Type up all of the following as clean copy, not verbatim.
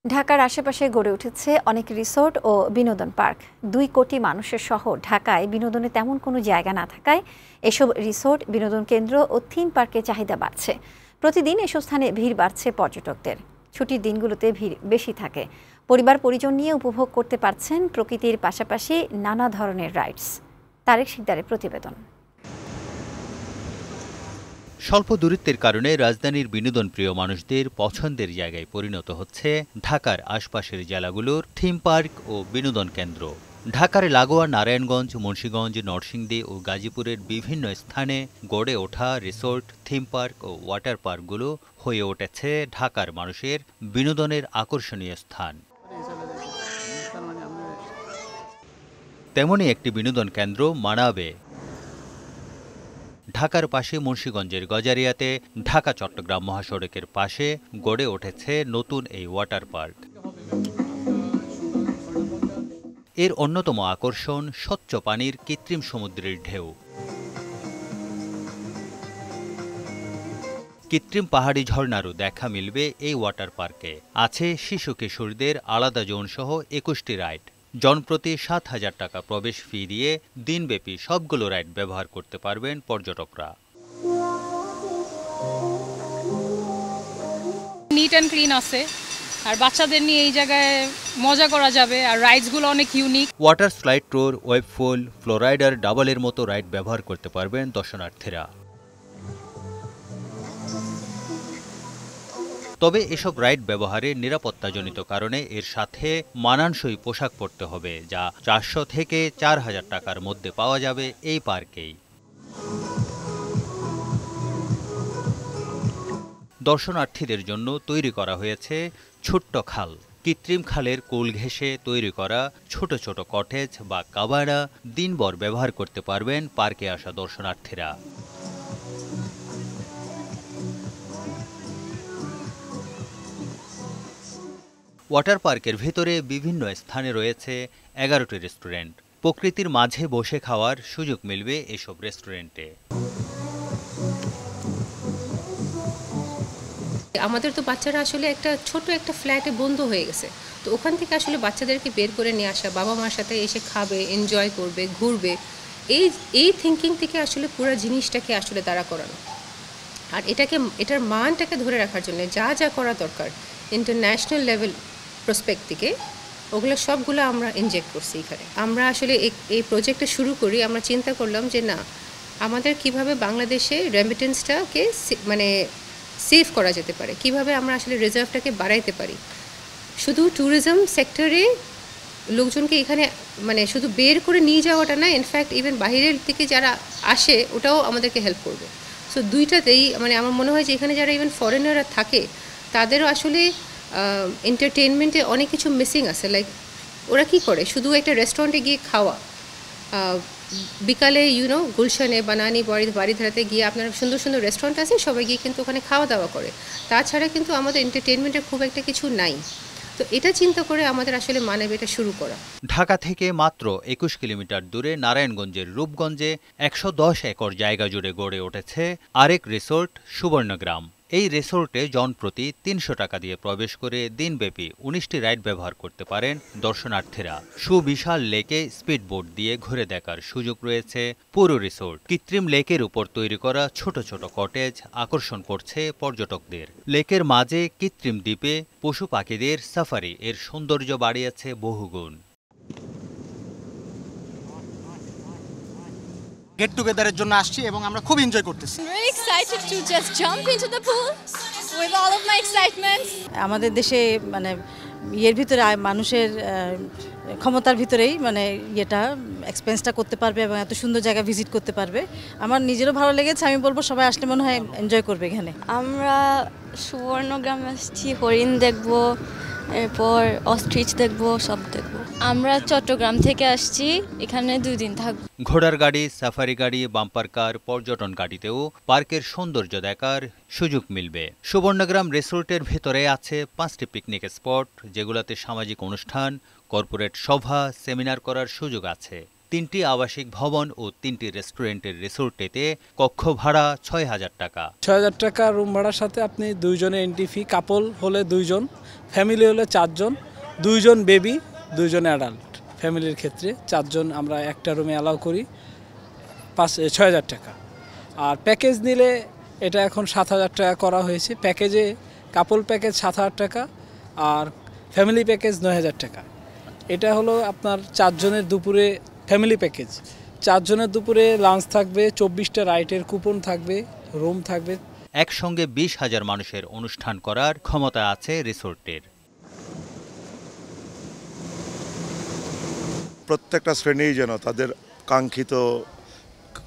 ঢাকার আশেপাশে গড়ে উঠেছে অনেক রিসোর্ট ও বিনোদন পার্ক। ২ কোটি মানুষের শহর ঢাকায় বিনোদনে তেমন কোনো জায়গা না থাকায় এসব রিসোর্ট, বিনোদন কেন্দ্র ও থিম পার্কের চাহিদা বাড়ছে। প্রতিদিন এসব স্থানে ভিড় বাড়ছে পর্যটকদের। ছুটির দিনগুলোতে ভিড় বেশি থাকে। পরিবার পরিজন নিয়ে উপভোগ করতে পারছেন প্রকৃতির পাশাপাশি নানা ধরনের রাইডস। তারেক শিকদারের প্রতিবেদন। স্বল্প দূরত্বের কারণে রাজধানীর বিনোদন প্রিয় মানুষদের পছন্দের জায়গায় পরিণত হচ্ছে ঢাকার আশপাশের জেলাগুলোর থিম পার্ক ও বিনোদন কেন্দ্র। ঢাকার লাগোয়া নারায়ণগঞ্জ, মুন্সিগঞ্জ, নরসিংদী ও গাজীপুরের বিভিন্ন স্থানে গড়ে ওঠা রিসোর্ট, থিম পার্ক ও ওয়াটার পার্কগুলো হয়ে উঠেছে ঢাকার মানুষের বিনোদনের আকর্ষণীয় স্থান। তেমনই একটি বিনোদন কেন্দ্র মানাবে। ঢাকার পাশে মুন্সিগঞ্জের গজারিয়াতে ঢাকা চট্টগ্রাম মহাসড়কের পাশে গড়ে উঠেছে নতুন এই ওয়াটার পার্ক। এর অন্যতম আকর্ষণ স্বচ্ছ পানির কৃত্রিম সমুদ্রের ঢেউ। কৃত্রিম পাহাড়ি ঝর্ণারও দেখা মিলবে এই ওয়াটার পার্কে। আছে শিশু কিশোরদের আলাদা জোন সহ ২১টি রাইড। জনপ্রতি ৭,০০০ টাকা প্রবেশ ফি দিয়ে দিনব্যাপী সবগুলো রাইড ব্যবহার করতে পারবেন পর্যটকরা। নিট অ্যান্ড ক্লিন আছে, আর বাচ্চাদের নিয়ে এই জায়গায় মজা করা যাবে, আর রাইডসগুলো অনেক ইউনিক। ওয়াটার স্লাইড টোর, ওয়েব পুল, ফ্লোরাইডার, ডাবলের মতো রাইড ব্যবহার করতে পারবেন দর্শনার্থীরা। তবে এসব রাইড ব্যবহারে নিরাপত্তাজনিত কারণে এর সাথে মানানসই পোশাক পরতে হবে, যা ৪০০ থেকে ৪,০০০ টাকার মধ্যে পাওয়া যাবে এই পার্কেই। দর্শনার্থীদের জন্য তৈরি করা হয়েছে ছোট্ট খাল। কৃত্রিম খালের কোল ঘেঁষে তৈরি করা ছোট ছোট কটেজ বা কাবাড়া দিনভর ব্যবহার করতে পারবেন পার্কে আসা দর্শনার্থীরা। ওয়াটার পার্কের ভেতরে বিভিন্ন স্থানে রয়েছে ১১টি রেস্টুরেন্ট। প্রকৃতির মাঝে বসে খাওয়ার সুযোগ মিলবে এসব রেস্টুরেন্টে। আমাদের তো বাচ্চারা আসলে একটা ছোট একটা ফ্ল্যাটে বন্ধ হয়ে গেছে, তো ওখান থেকে আসলে বাচ্চাদেরকে বের করে নিয়ে আসা, বাবা মার সাথে এসে খাবে, এনজয় করবে, ঘুরবে, এই থিঙ্কিং থেকে আসলে পুরো জিনিসটাকে আসলে দাঁড়া করানো। আর এটার মানটাকে ধরে রাখার জন্য যা যা করা দরকার ইন্টারন্যাশনাল লেভেল প্রসপেক্ট থেকে, ওগুলো সবগুলো আমরা ইনজেক্ট করছি এখানে। আমরা আসলে এই প্রজেক্টটা শুরু করি, আমরা চিন্তা করলাম যে না, আমাদের কিভাবে বাংলাদেশে রেমিটেন্সটাকে মানে সেভ করা যেতে পারে, কিভাবে আমরা আসলে রিজার্ভটাকে বাড়াইতে পারি। শুধু ট্যুরিজম সেক্টরে লোকজনকে এখানে মানে শুধু বের করে নিয়ে যাওয়াটা না, ইনফ্যাক্ট ইভেন বাইরের থেকে যারা আসে ওটাও আমাদেরকে হেল্প করবে। সো দুইটাতেই মানে আমার মনে হয় যে এখানে যারা ইভেন ফরেনাররা থাকে তাদেরও আসলে এন্টারটেনমেন্টে অনেক কিছু মিসিং আছে। লাইক ওরা কি করে, শুধু একটা রেস্টুরেন্টে গিয়ে খাওয়া, বিকালে গুলশানে, বানানি, বাড়িধারাতে গিয়ে আপনার সুন্দর সুন্দর রেস্টুরেন্ট আছে, সবাই গিয়ে কিন্তু ওখানে খাওয়া দাওয়া করে। তাছাড়া কিন্তু আমাদের এন্টারটেনমেন্টের খুব একটা কিছু নাই। তো এটা চিন্তা করে আমাদের আসলে মানব এটা শুরু করা। ঢাকা থেকে মাত্র ২১ কিলোমিটার দূরে নারায়ণগঞ্জের রূপগঞ্জে ১১০ একর জায়গা জুড়ে গড়ে উঠেছে আরেক রিসোর্ট সুবর্ণগ্রাম। এই রিসোর্টে জনপ্রতি ৩০০ টাকা দিয়ে প্রবেশ করে দিনব্যাপী ১৯টি রাইড ব্যবহার করতে পারেন দর্শনার্থীরা। সুবিশাল লেকে স্পিডবোট দিয়ে ঘুরে দেখার সুযোগ রয়েছে পুরো রিসোর্ট। কৃত্রিম লেকের উপর তৈরি করা ছোট ছোট কটেজ আকর্ষণ করছে পর্যটকদের। লেকের মাঝে কৃত্রিম দ্বীপে পশু পাখিদের সাফারি এর সৌন্দর্য বাড়িয়েছে বহুগুণ। গেট টুগেদারের জন্য আসছি এবং আমরা খুব এনজয় করতেছি। Really excited to just jump into the pool with all of my excitement. আমাদের দেশে মানে ইয়ের ভিতরে মানুষের ক্ষমতার ভিতরেই মানে ইয়েটা এক্সপেন্সটা করতে পারবে এবং এত সুন্দর জায়গা ভিজিট করতে পারবে। আমার নিজেরও ভালো লেগেছে, আমি বলবো সবাই আসলে মনে হয় এনজয় করবে এখানে। আমরা সুবর্ণগ্রামে আসছি, হরিণ দেখবো, এরপর অস্ট্রিচ দেখবো, সব দেখবো। আমরা চট্টগ্রাম থেকে আসছি, এখানে 2 দিন থাকবো। ঘোড়ার গাড়ি, সাফারি গাড়ি, বাম্পার কার, পর্যটন গাড়িতেও পার্কের সৌন্দর্য দেখার সুযোগ মিলবে। সুবর্ণগ্রাম রিসোর্টের ভেতরে আছে 5টি পিকনিক স্পট, যেগুলোতে সামাজিক অনুষ্ঠান, কর্পোরেট সভা, সেমিনার করার সুযোগ আছে। 3টি আবাসিক ভবন ও 3টি রেস্টুরেন্টের রিসোর্টেতে কক্ষ ভাড়া 6,000 টাকা। 6,000 টাকা রুম ভাড়ার সাথে আপনি 2 জনের এন্ট্রি ফি, কাপল হলে 2 জন, ফ্যামিলি হলে 4 জন, 2 জন বেবি, 2 জন অ্যাডাল্ট। ফ্যামিলির ক্ষেত্রে 4 জন আমরা একটা রুমে অ্যালাউ করি, 6,000 টাকা। আর প্যাকেজ নিলে এটা এখন 7,000 টাকা করা হয়েছে। প্যাকেজে কাপল প্যাকেজ 7,000 টাকা আর ফ্যামিলি প্যাকেজ 9,000 টাকা। এটা হলো আপনার 4 জনের দুপুরে ফ্যামিলি প্যাকেজ। 4 জনের দুপুরে লাঞ্চ থাকবে, 24টা রাইটের কুপন থাকবে, রুম থাকবে। একসঙ্গে 20,000 মানুষের অনুষ্ঠান করার ক্ষমতা আছে রিসোর্টের। প্রত্যেকটা শ্রেণী যেন তাদের কাঙ্ক্ষিত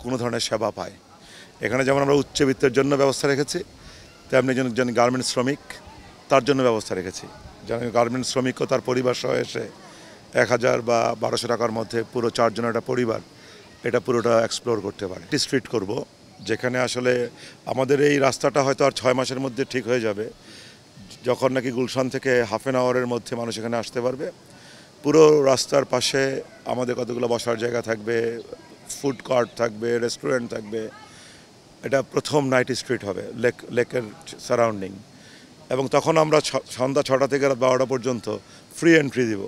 কোনো ধরনের সেবা পায়। এখানে যেমন আমরা উচ্চবিত্তের জন্য ব্যবস্থা রেখেছি, তেমনি একজন গার্মেন্টস শ্রমিক তার জন্য ব্যবস্থা রেখেছি। যেন গার্মেন্টস শ্রমিকও তার পরিবার সহ এসে 1,000 বা 1,200 টাকার মধ্যে পুরো 4 জনের একটা পরিবার এটা পুরোটা এক্সপ্লোর করতে পারে। স্ট্রিট করব, যেখানে আসলে আমাদের এই রাস্তাটা হয়তো আর 6 মাসের মধ্যে ঠিক হয়ে যাবে, যখন নাকি গুলশান থেকে হাফ অ্যান আওয়ারের মধ্যে মানুষ এখানে আসতে পারবে। পুরো রাস্তার পাশে আমাদের কতগুলো বসার জায়গা থাকবে, ফুড কোর্ট থাকবে, রেস্টুরেন্ট থাকবে। এটা প্রথম নাইট স্ট্রিট হবে লেকের সারাউন্ডিং, এবং তখন আমরা সন্ধ্যা 6টা থেকে রাত 12টা পর্যন্ত ফ্রি এন্ট্রি দিব,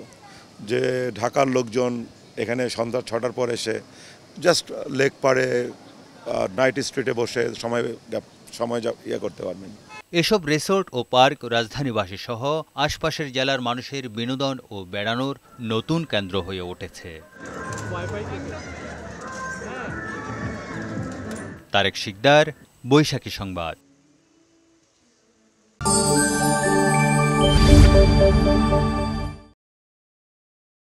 যে ঢাকার লোকজন এখানে সন্ধ্যা 6টার পর এসে জাস্ট লেক পাড়ে নাইট স্ট্রিটে বসে সময় করতে পারবেন। এসব রিসোর্ট ও পার্ক রাজধানীবাসী সহ আশপাশের জেলার মানুষের বিনোদন ও বেড়ানোর নতুন কেন্দ্র হয়ে উঠেছে। তারেক শিকদার, বৈশাখী সংবাদ।